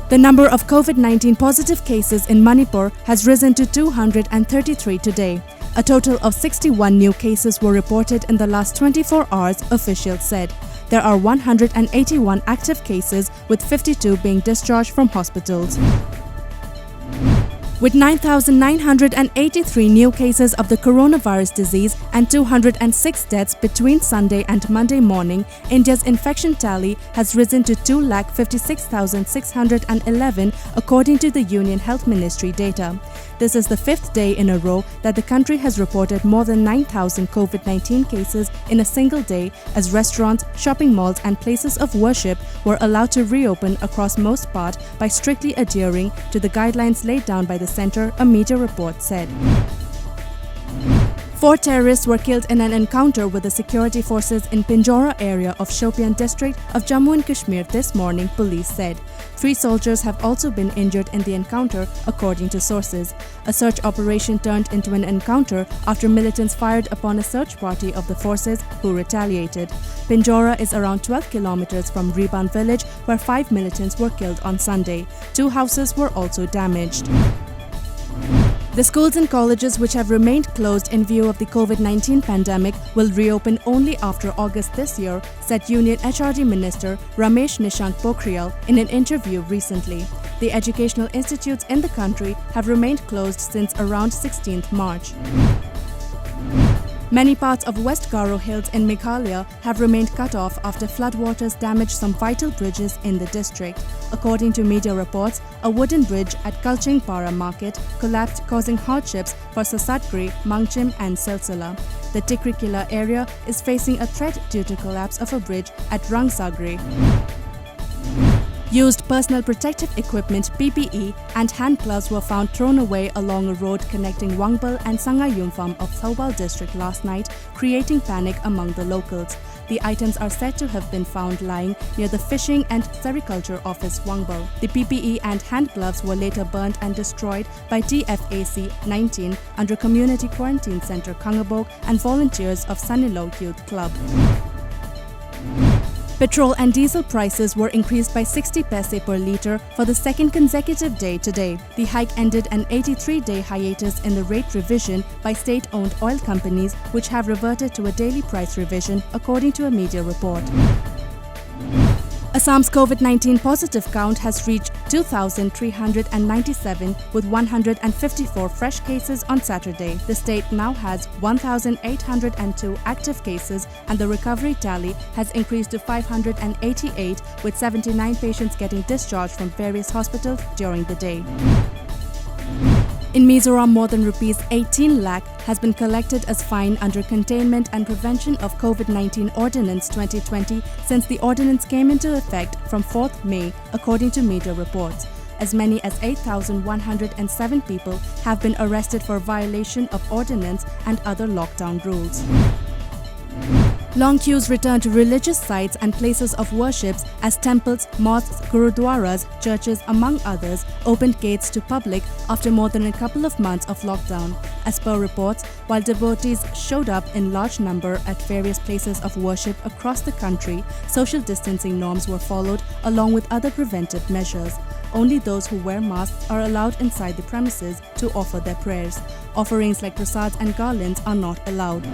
The number of COVID-19 positive cases in Manipur has risen to 233 today. A total of 61 new cases were reported in the last 24 hours, officials said. There are 181 active cases, with 52 being discharged from hospitals. With 9,983 new cases of the coronavirus disease and 206 deaths between Sunday and Monday morning, India's infection tally has risen to 256,611 according to the Union Health Ministry data. This is the fifth day in a row that the country has reported more than 9,000 COVID-19 cases in a single day, as restaurants, shopping malls and places of worship were allowed to reopen across most part by strictly adhering to the guidelines laid down by the centre, a media report said. 4 terrorists were killed in an encounter with the security forces in Pinjora area of Shopian district of Jammu and Kashmir this morning, police said. 3 soldiers have also been injured in the encounter, according to sources. A search operation turned into an encounter after militants fired upon a search party of the forces, who retaliated. Pinjora is around 12 kilometers from Riban village, where 5 militants were killed on Sunday. 2 houses were also damaged. The schools and colleges which have remained closed in view of the COVID-19 pandemic will reopen only after August this year, said Union HRD Minister Ramesh Nishank Pokhriyal in an interview recently. The educational institutes in the country have remained closed since around 16th March. Many parts of West Garo Hills in Meghalaya have remained cut off after floodwaters damaged some vital bridges in the district. According to media reports, a wooden bridge at Kalchingpara market collapsed, causing hardships for Sasatgri, Mangchim and Silsila. The Tikrikila area is facing a threat due to collapse of a bridge at Rangsagri. Used personal protective equipment (PPE) and hand gloves were found thrown away along a road connecting Wangbal and Sangayumpham of Thoubal district last night, creating panic among the locals. The items are said to have been found lying near the Fishing and Sericulture Office, Wangbal. The PPE and hand gloves were later burnt and destroyed by TFAC 19 under Community Quarantine Centre Kangabok and volunteers of Sanilo Youth Club. Petrol and diesel prices were increased by 60 paise per litre for the second consecutive day today. The hike ended an 83-day hiatus in the rate revision by state-owned oil companies, which have reverted to a daily price revision, according to a media report. Assam's COVID-19 positive count has reached 2,397 with 154 fresh cases on Saturday. The state now has 1,802 active cases and the recovery tally has increased to 588 with 79 patients getting discharged from various hospitals during the day. In Mizoram, more than Rs 18 lakh has been collected as fine under Containment and Prevention of COVID-19 Ordinance 2020 since the ordinance came into effect from 4th May, according to media reports. As many as 8,107 people have been arrested for violation of ordinance and other lockdown rules. Long queues returned to religious sites and places of worship as temples, mosques, gurudwaras, churches, among others, opened gates to public after more than a couple of months of lockdown. As per reports, while devotees showed up in large number at various places of worship across the country, social distancing norms were followed along with other preventive measures. Only those who wear masks are allowed inside the premises to offer their prayers. Offerings like prasads and garlands are not allowed.